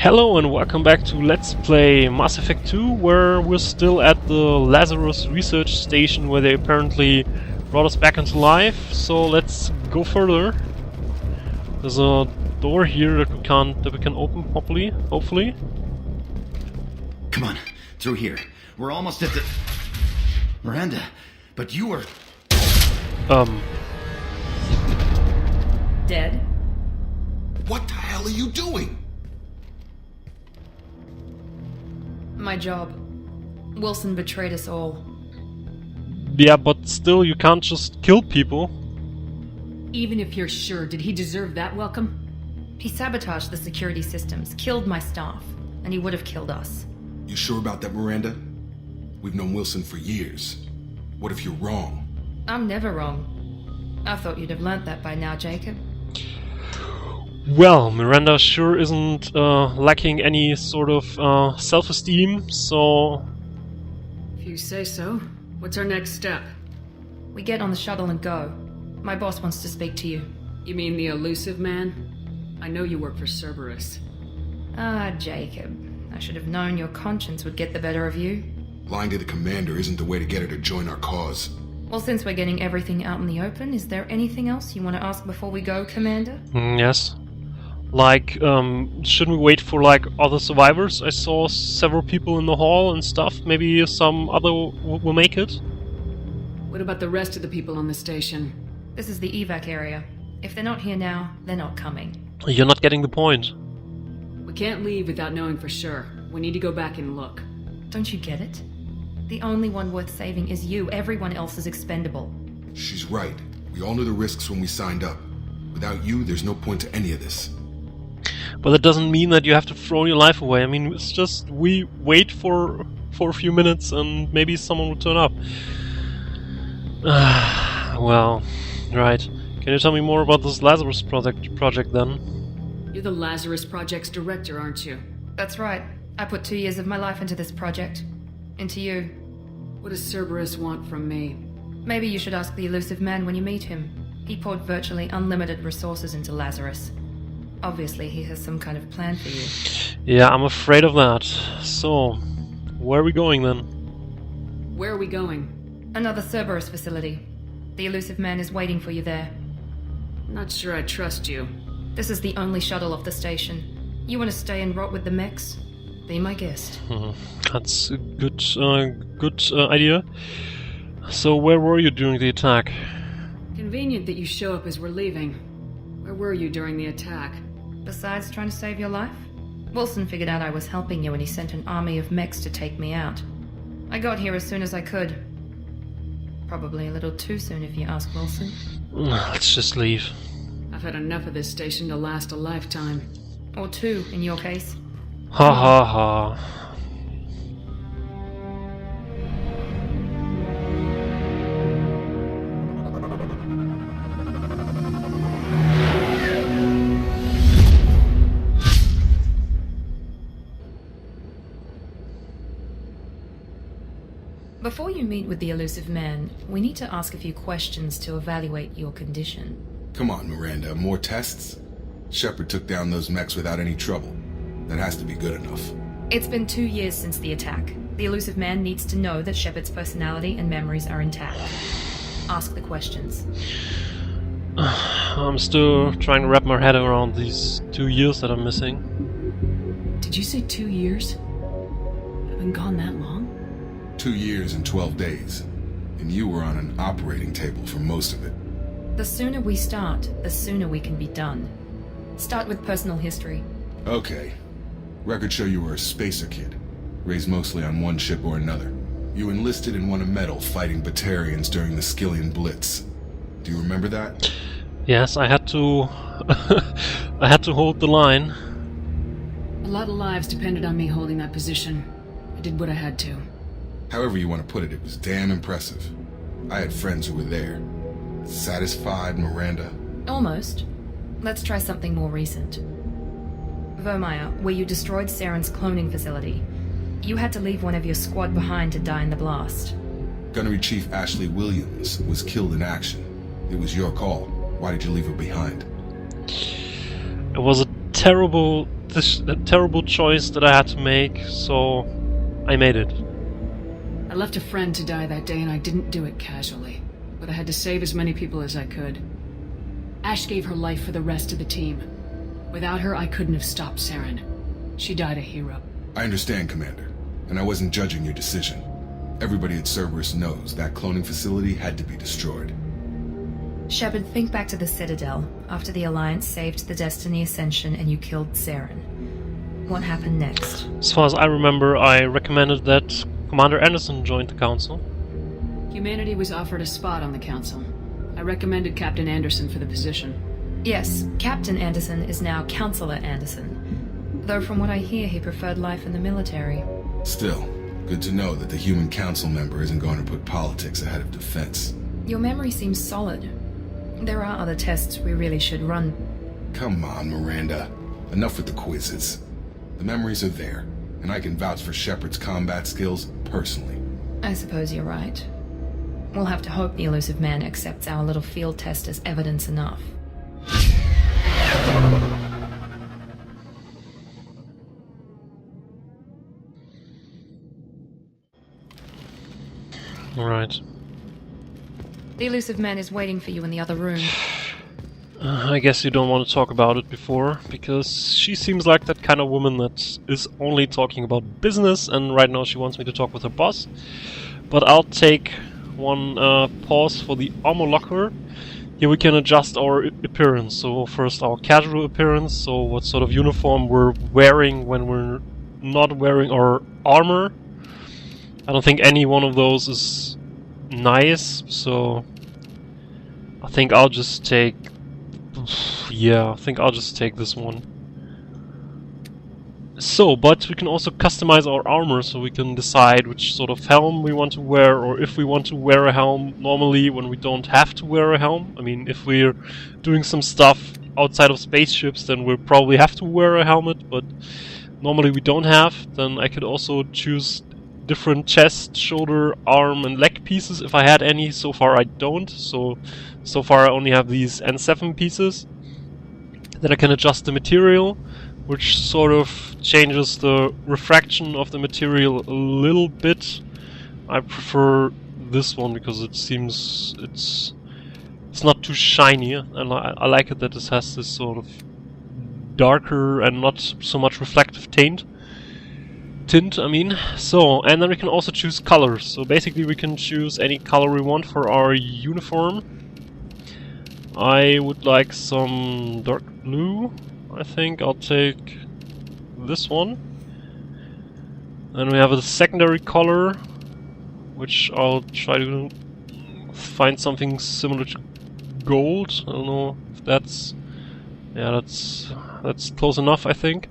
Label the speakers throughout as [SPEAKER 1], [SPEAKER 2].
[SPEAKER 1] Hello and welcome back to Let's Play Mass Effect 2, where we're still at the Lazarus research station where they apparently brought us back into life. So let's go further. There's a door here that we can open properly, hopefully.
[SPEAKER 2] Come on, through here. We're almost at the... Miranda, but you were...
[SPEAKER 3] Dead?
[SPEAKER 2] What the hell are you doing?
[SPEAKER 3] My job. Wilson betrayed us all.
[SPEAKER 1] Yeah, but still you can't just kill people.
[SPEAKER 4] Even if you're sure, did he deserve that welcome?
[SPEAKER 3] He sabotaged the security systems, killed my staff, and he would have killed us.
[SPEAKER 5] You sure about that, Miranda? We've known Wilson for years. What if you're wrong?
[SPEAKER 3] I'm never wrong. I thought you'd have learnt that by now, Jacob.
[SPEAKER 1] Well, Miranda sure isn't lacking any sort of self-esteem, so...
[SPEAKER 4] If you say so. What's our next step?
[SPEAKER 3] We get on the shuttle and go. My boss wants to speak to you.
[SPEAKER 4] You mean the Illusive Man? I know you work for Cerberus.
[SPEAKER 3] Ah, Jacob. I should have known your conscience would get the better of you.
[SPEAKER 5] Lying to the commander isn't the way to get her to join our cause.
[SPEAKER 3] Well, since we're getting everything out in the open, is there anything else you want to ask before we go, Commander?
[SPEAKER 1] Yes. Like, shouldn't we wait for, like, other survivors? I saw several people in the hall and stuff. Maybe some other will make it?
[SPEAKER 4] What about the rest of the people on the station?
[SPEAKER 3] This is the evac area. If they're not here now, they're not coming.
[SPEAKER 1] You're not getting the point.
[SPEAKER 4] We can't leave without knowing for sure. We need to go back and look.
[SPEAKER 3] Don't you get it? The only one worth saving is you. Everyone else is expendable.
[SPEAKER 5] She's right. We all knew the risks when we signed up. Without you, there's no point to any of this.
[SPEAKER 1] But that doesn't mean that you have to throw your life away. I mean, it's just we wait for a few minutes and maybe someone will turn up. Well, right. Can you tell me more about this Lazarus project then?
[SPEAKER 4] You're the Lazarus Project's director, aren't you?
[SPEAKER 3] That's right. I put 2 years of my life into this project. Into you.
[SPEAKER 4] What does Cerberus want from me?
[SPEAKER 3] Maybe you should ask the Illusive Man when you meet him. He poured virtually unlimited resources into Lazarus. Obviously, he has some kind of plan for you.
[SPEAKER 1] Yeah, I'm afraid of that. So, where are we going then?
[SPEAKER 4] Where are we going?
[SPEAKER 3] Another Cerberus facility. The Illusive Man is waiting for you there.
[SPEAKER 4] Not sure I trust you.
[SPEAKER 3] This is the only shuttle off the station. You want to stay and rot with the mechs? Be my guest.
[SPEAKER 1] That's a good idea. So, where were you during the attack?
[SPEAKER 4] Convenient that you show up as we're leaving. Where were you during the attack?
[SPEAKER 3] Besides trying to save your life? Wilson figured out I was helping you and he sent an army of mechs to take me out. I got here as soon as I could. Probably a little too soon if you ask Wilson.
[SPEAKER 1] Let's just leave.
[SPEAKER 4] I've had enough of this station to last a lifetime.
[SPEAKER 3] Or two, in your case.
[SPEAKER 1] Ha ha ha.
[SPEAKER 3] Before you meet with the Illusive Man, we need to ask a few questions to evaluate your condition.
[SPEAKER 5] Come on, Miranda, more tests? Shepard took down those mechs without any trouble. That has to be good enough.
[SPEAKER 3] It's been 2 years since the attack. The Illusive Man needs to know that Shepard's personality and memories are intact. Ask the questions.
[SPEAKER 1] I'm still trying to wrap my head around these 2 years that I'm missing.
[SPEAKER 4] Did you say 2 years? I've been gone that long?
[SPEAKER 5] 2 years and 12 days. And you were on an operating table for most of it.
[SPEAKER 3] The sooner we start, the sooner we can be done. Start with personal history.
[SPEAKER 5] Okay. Records show you were a spacer kid, raised mostly on one ship or another. You enlisted and won a medal fighting Batarians during the Skillian Blitz. Do you remember that?
[SPEAKER 1] Yes, I had to... I had to hold the line.
[SPEAKER 4] A lot of lives depended on me holding that position. I did what I had to.
[SPEAKER 5] However you want to put it, it was damn impressive. I had friends who were there. Satisfied, Miranda?
[SPEAKER 3] Almost. Let's try something more recent. Vermeer, where you destroyed Saren's cloning facility. You had to leave one of your squad behind to die in the blast.
[SPEAKER 5] Gunnery Chief Ashley Williams was killed in action. It was your call. Why did you leave her behind?
[SPEAKER 1] It was a terrible a terrible choice that I had to make, so I made it.
[SPEAKER 4] I left a friend to die that day and I didn't do it casually. But I had to save as many people as I could. Ash gave her life for the rest of the team. Without her, I couldn't have stopped Saren. She died a hero.
[SPEAKER 5] I understand, Commander, and I wasn't judging your decision. Everybody at Cerberus knows that cloning facility had to be destroyed.
[SPEAKER 3] Shepard, think back to the Citadel, after the Alliance saved the Destiny Ascension and you killed Saren. What happened next?
[SPEAKER 1] As far as I remember, I recommended that Commander Anderson joined the Council.
[SPEAKER 4] Humanity was offered a spot on the Council. I recommended Captain Anderson for the position.
[SPEAKER 3] Yes, Captain Anderson is now Counselor Anderson. Though from what I hear, he preferred life in the military.
[SPEAKER 5] Still, good to know that the human council member isn't going to put politics ahead of defense.
[SPEAKER 3] Your memory seems solid. There are other tests we really should run.
[SPEAKER 5] Come on, Miranda. Enough with the quizzes. The memories are there, and I can vouch for Shepard's combat skills personally.
[SPEAKER 3] I suppose you're right. We'll have to hope the Illusive Man accepts our little field test as evidence enough.
[SPEAKER 1] Alright.
[SPEAKER 3] The Illusive Man is waiting for you in the other room.
[SPEAKER 1] I guess you don't want to talk about it before, because she seems like that kind of woman that is only talking about business, and right now she wants me to talk with her boss. But I'll take one pause for the armor locker. Here we can adjust our appearance. So first our casual appearance, so what sort of uniform we're wearing when we're not wearing our armor. I don't think any one of those is nice, so I think I'll just take... yeah, I think I'll just take this one. So, but we can also customize our armor, so we can decide which sort of helm we want to wear, or if we want to wear a helm normally when we don't have to wear a helm. I mean, if we're doing some stuff outside of spaceships, then we'll probably have to wear a helmet, but normally we don't have. Then I could also choose different chest, shoulder, arm and leg pieces if I had any. So far I don't, so far I only have these N7 pieces. Then I can adjust the material, which sort of changes the refraction of the material a little bit. I prefer this one because it seems it's not too shiny, and I like it that this has this sort of darker and not so much reflective tint. I mean. So, and then we can also choose colors. So basically we can choose any color we want for our uniform. I would like some dark blue. I think I'll take this one. Then we have a secondary color, which I'll try to find something similar to gold. I don't know if that's... yeah, that's close enough, I think.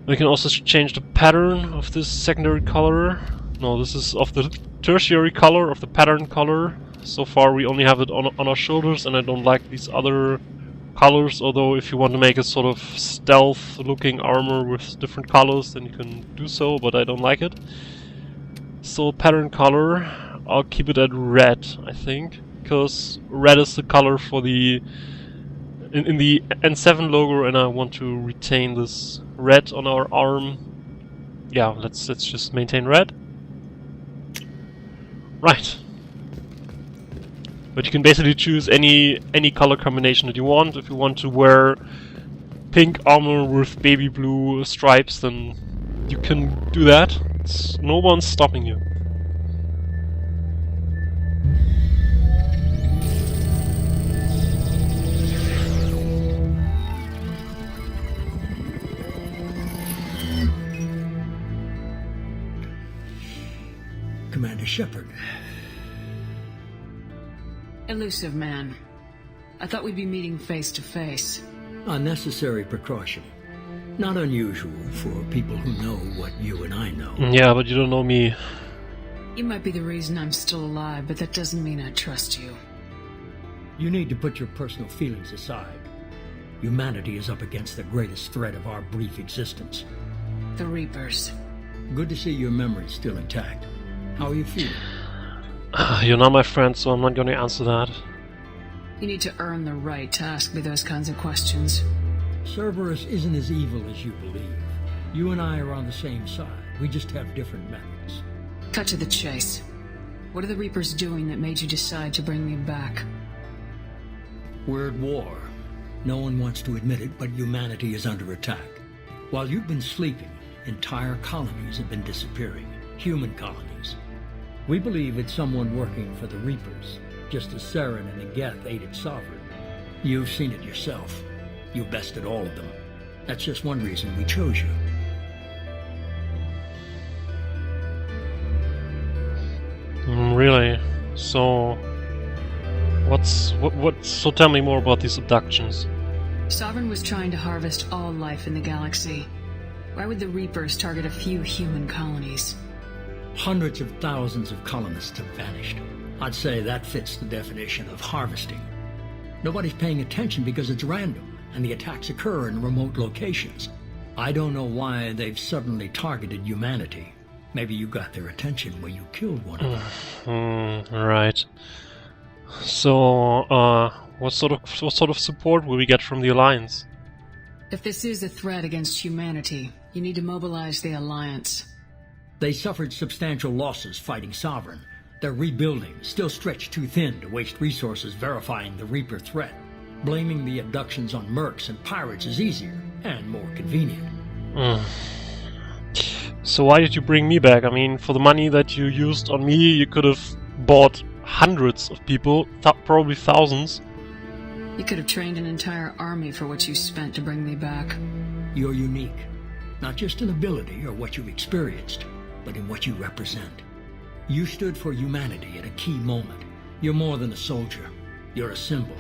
[SPEAKER 1] We can also change the pattern of this secondary color. No, this is of the tertiary color, of the pattern color. So far we only have it on our shoulders, and I don't like these other colors, although if you want to make a sort of stealth looking armor with different colors, then you can do so, but I don't like it. So pattern color, I'll keep it at red, I think, because red is the color for the in the N7 logo, and I want to retain this red on our arm. Yeah, let's just maintain red. Right. But you can basically choose any color combination that you want. If you want to wear pink armor with baby blue stripes, then you can do that. No one's stopping you.
[SPEAKER 6] Commander Shepard.
[SPEAKER 4] Illusive Man. I thought we'd be meeting face to face.
[SPEAKER 6] A necessary precaution. Not unusual for people who know what you and I know.
[SPEAKER 1] Yeah, but you don't know me.
[SPEAKER 4] You might be the reason I'm still alive, but that doesn't mean I trust you.
[SPEAKER 6] You need to put your personal feelings aside. Humanity is up against the greatest threat of our brief existence.
[SPEAKER 4] The Reapers.
[SPEAKER 6] Good to see your memory's still intact. How are you feeling?
[SPEAKER 1] You're not my friend, so I'm not going to answer that.
[SPEAKER 4] You need to earn the right to ask me those kinds of questions.
[SPEAKER 6] Cerberus isn't as evil as you believe. You and I are on the same side. We just have different methods.
[SPEAKER 4] Cut to the chase. What are the Reapers doing that made you decide to bring me back?
[SPEAKER 6] We're at war. No one wants to admit it, but humanity is under attack. While you've been sleeping, entire colonies have been disappearing. Human colonies. We believe it's someone working for the Reapers, just as Saren and Geth aided Sovereign. You've seen it yourself. You bested all of them. That's just one reason we chose you.
[SPEAKER 1] Really? So... So tell me more about these abductions.
[SPEAKER 4] Sovereign was trying to harvest all life in the galaxy. Why would the Reapers target a few human colonies?
[SPEAKER 6] Hundreds of thousands of colonists have vanished. I'd say that fits the definition of harvesting. Nobody's paying attention because it's random, and the attacks occur in remote locations. I don't know why they've suddenly targeted humanity. Maybe you got their attention when you killed one of them.
[SPEAKER 1] Right. So, what sort of support will we get from the Alliance?
[SPEAKER 4] If this is a threat against humanity, you need to mobilize the Alliance.
[SPEAKER 6] They suffered substantial losses fighting Sovereign. They're rebuilding, still stretched too thin to waste resources verifying the Reaper threat. Blaming the abductions on mercs and pirates is easier, and more convenient.
[SPEAKER 1] So why did you bring me back? I mean, for the money that you used on me, you could have bought hundreds of people, probably thousands.
[SPEAKER 4] You could have trained an entire army for what you spent to bring me back.
[SPEAKER 6] You're unique, not just in ability or what you've experienced, but in what you represent. You stood for humanity at a key moment. You're more than a soldier. You're a symbol.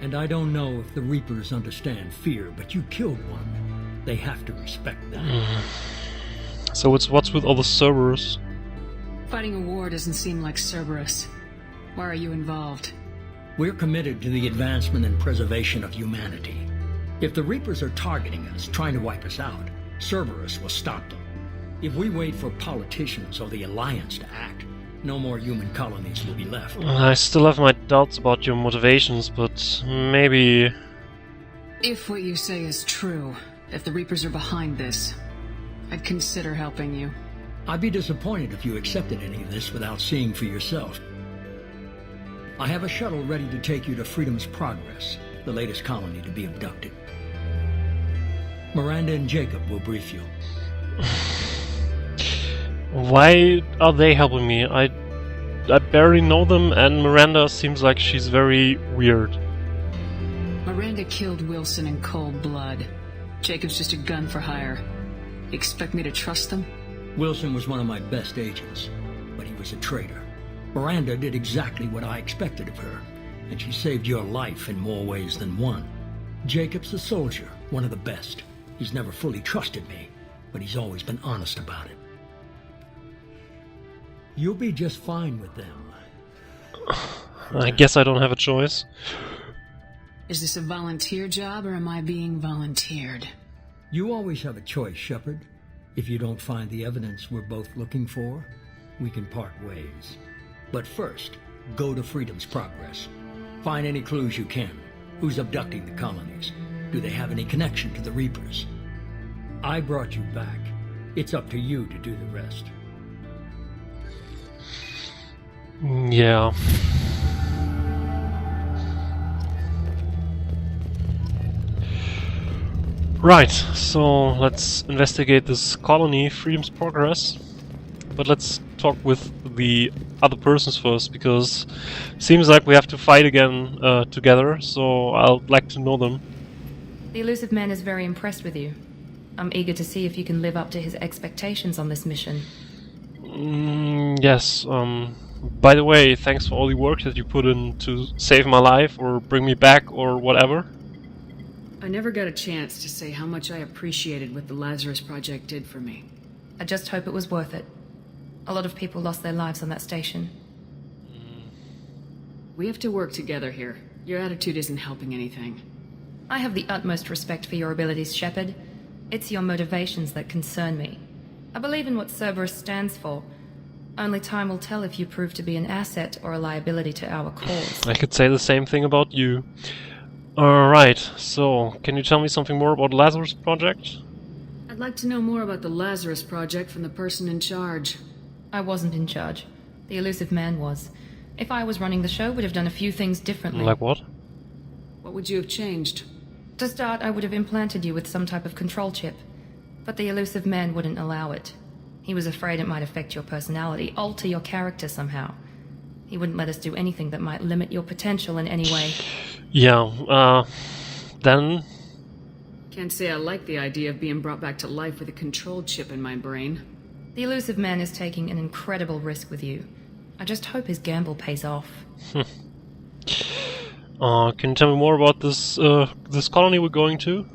[SPEAKER 6] And I don't know if the Reapers understand fear, but you killed one. They have to respect that.
[SPEAKER 1] So what's with all the Cerberus?
[SPEAKER 4] Fighting a war doesn't seem like Cerberus. Why are you involved?
[SPEAKER 6] We're committed to the advancement and preservation of humanity. If the Reapers are targeting us, trying to wipe us out, Cerberus will stop them. If we wait for politicians or the Alliance to act, no more human colonies will be left.
[SPEAKER 1] I still have my doubts about your motivations, but maybe...
[SPEAKER 4] If what you say is true, if the Reapers are behind this, I'd consider helping you.
[SPEAKER 6] I'd be disappointed if you accepted any of this without seeing for yourself. I have a shuttle ready to take you to Freedom's Progress, the latest colony to be abducted. Miranda and Jacob will brief you.
[SPEAKER 1] Why are they helping me? I barely know them, and Miranda seems like she's very weird.
[SPEAKER 4] Miranda killed Wilson in cold blood. Jacob's just a gun for hire. You expect me to trust them?
[SPEAKER 6] Wilson was one of my best agents, but he was a traitor. Miranda did exactly what I expected of her, and she saved your life in more ways than one. Jacob's a soldier, one of the best. He's never fully trusted me, but he's always been honest about it. You'll be just fine with them.
[SPEAKER 1] I guess I don't have a choice.
[SPEAKER 4] Is this a volunteer job, or am I being volunteered?
[SPEAKER 6] You always have a choice, Shepard. If you don't find the evidence we're both looking for, we can part ways. But first, go to Freedom's Progress. Find any clues you can. Who's abducting the colonies? Do they have any connection to the Reapers? I brought you back. It's up to you to do the rest.
[SPEAKER 1] Yeah. Right, so let's investigate this colony, Freedom's Progress. But let's talk with the other persons first, because it seems like we have to fight again together, so I'd like to know them.
[SPEAKER 3] The Illusive Man is very impressed with you. I'm eager to see if you can live up to his expectations on this mission.
[SPEAKER 1] Yes, by the way, thanks for all the work that you put in to save my life, or bring me back, or whatever.
[SPEAKER 4] I never got a chance to say how much I appreciated what the Lazarus Project did for me.
[SPEAKER 3] I just hope it was worth it. A lot of people lost their lives on that station.
[SPEAKER 4] We have to work together here. Your attitude isn't helping anything.
[SPEAKER 3] I have the utmost respect for your abilities, Shepard. It's your motivations that concern me. I believe in what Cerberus stands for. Only time will tell if you prove to be an asset or a liability to our cause.
[SPEAKER 1] I could say the same thing about you. Alright, so can you tell me something more about Lazarus Project?
[SPEAKER 4] I'd like to know more about the Lazarus Project from the person in charge.
[SPEAKER 3] I wasn't in charge. The Illusive Man was. If I was running the show, would have done a few things differently.
[SPEAKER 1] Like what?
[SPEAKER 4] What would you have changed?
[SPEAKER 3] To start, I would have implanted you with some type of control chip. But the Illusive Man wouldn't allow it. He was afraid it might affect your personality, alter your character somehow. He wouldn't let us do anything that might limit your potential in any way.
[SPEAKER 1] Yeah, then...
[SPEAKER 4] Can't say I like the idea of being brought back to life with a control chip in my brain.
[SPEAKER 3] The Illusive Man is taking an incredible risk with you. I just hope his gamble pays off.
[SPEAKER 1] Can you tell me more about this this colony we're going to?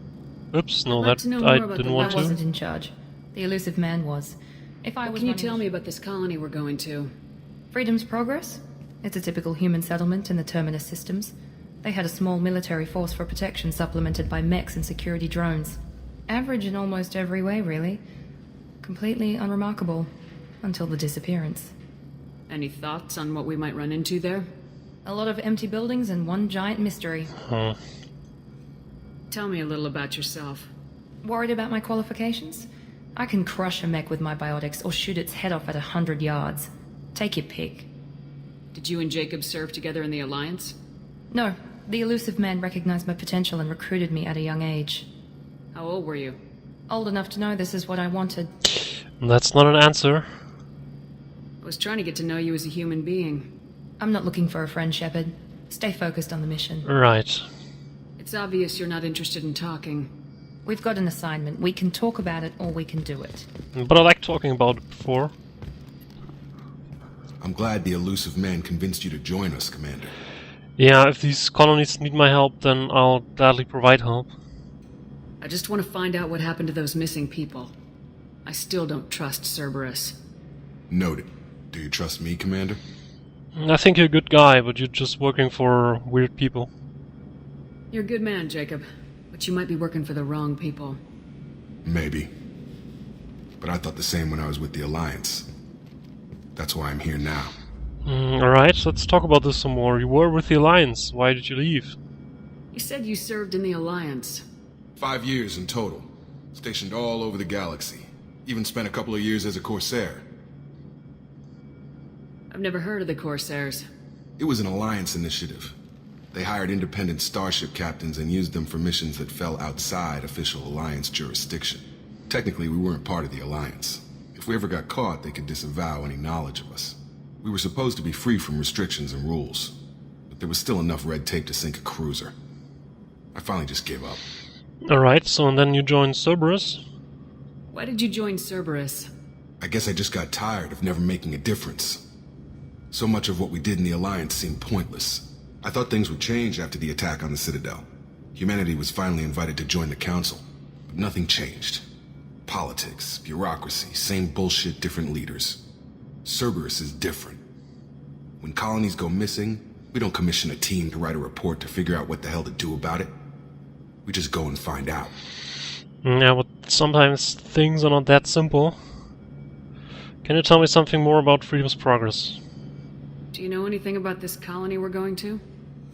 [SPEAKER 1] Oops, no,
[SPEAKER 4] I'd like
[SPEAKER 1] that
[SPEAKER 4] to know
[SPEAKER 1] I
[SPEAKER 4] more about
[SPEAKER 1] didn't
[SPEAKER 4] the
[SPEAKER 1] want
[SPEAKER 3] I wasn't
[SPEAKER 1] to.
[SPEAKER 3] in charge. The Illusive Man was. If I
[SPEAKER 4] What
[SPEAKER 3] was
[SPEAKER 4] can you
[SPEAKER 3] running
[SPEAKER 4] tell
[SPEAKER 3] the
[SPEAKER 4] me
[SPEAKER 3] sh-
[SPEAKER 4] about this colony we're going to?
[SPEAKER 3] Freedom's Progress? It's a typical human settlement in the Terminus systems. They had a small military force for protection supplemented by mechs and security drones. Average in almost every way, really. Completely unremarkable. Until the disappearance.
[SPEAKER 4] Any thoughts on what we might run into there?
[SPEAKER 3] A lot of empty buildings and one giant mystery.
[SPEAKER 4] Tell me a little about yourself.
[SPEAKER 3] Worried about my qualifications? I can crush a mech with my biotics or shoot its head off at 100 yards. Take your pick.
[SPEAKER 4] Did you and Jacob serve together in the Alliance?
[SPEAKER 3] No, the Illusive Man recognized my potential and recruited me at a young age.
[SPEAKER 4] How old were you?
[SPEAKER 3] Old enough to know this is what I wanted.
[SPEAKER 1] That's not an answer.
[SPEAKER 4] I was trying to get to know you as a human being.
[SPEAKER 3] I'm not looking for a friend, Shepard. Stay focused on the mission.
[SPEAKER 1] Right.
[SPEAKER 4] It's obvious you're not interested in talking.
[SPEAKER 3] We've got an assignment. We can talk about it or we can do it.
[SPEAKER 1] But I like talking about it before.
[SPEAKER 5] I'm glad the Illusive Man convinced you to join us, Commander.
[SPEAKER 1] Yeah, if these colonies need my help, then I'll gladly provide help.
[SPEAKER 4] I just want to find out what happened to those missing people. I still don't trust Cerberus.
[SPEAKER 5] Noted. Do you trust me, Commander?
[SPEAKER 1] I think you're a good guy, but you're just working for weird people.
[SPEAKER 4] You're a good man, Jacob. But you might be working for the wrong people.
[SPEAKER 5] Maybe. But I thought the same when I was with the Alliance. That's why I'm here now.
[SPEAKER 1] Alright, let's talk about this some more. You were with the Alliance. Why did you leave?
[SPEAKER 4] You said you served in the Alliance.
[SPEAKER 5] 5 years in total. Stationed all over the galaxy. Even spent a couple of years as a Corsair.
[SPEAKER 4] I've never heard of the Corsairs.
[SPEAKER 5] It was an Alliance initiative. They hired independent starship captains and used them for missions that fell outside official Alliance jurisdiction. Technically, we weren't part of the Alliance. If we ever got caught, they could disavow any knowledge of us. We were supposed to be free from restrictions and rules, but there was still enough red tape to sink a cruiser. I finally just gave up.
[SPEAKER 1] Alright, so and then you joined Cerberus.
[SPEAKER 4] Why did you join Cerberus?
[SPEAKER 5] I guess I just got tired of never making a difference. So much of what we did in the Alliance seemed pointless. I thought things would change after the attack on the Citadel. Humanity was finally invited to join the Council, but nothing changed. Politics, bureaucracy, same bullshit, different leaders. Cerberus is different. When colonies go missing, we don't commission a team to write a report to figure out what the hell to do about it. We just go and find out.
[SPEAKER 1] Yeah, but sometimes things are not that simple. Can you tell me something more about Freedom's Progress?
[SPEAKER 4] Do you know anything about this colony we're going to?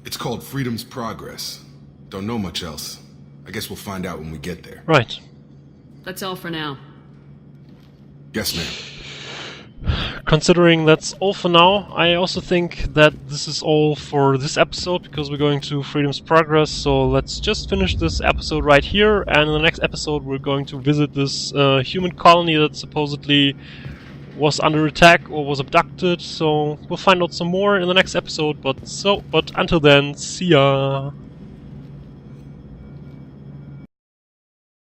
[SPEAKER 5] It's called Freedom's Progress. Don't know much else. I guess we'll find out when we get there.
[SPEAKER 1] Right.
[SPEAKER 4] That's all for now.
[SPEAKER 5] Yes, ma'am.
[SPEAKER 1] Considering that's all for now, I also think that this is all for this episode, because we're going to Freedom's Progress, so let's just finish this episode right here, and in the next episode we're going to visit this human colony that supposedly was under attack or was abducted, so we'll find out some more in the next episode, but until then, see ya!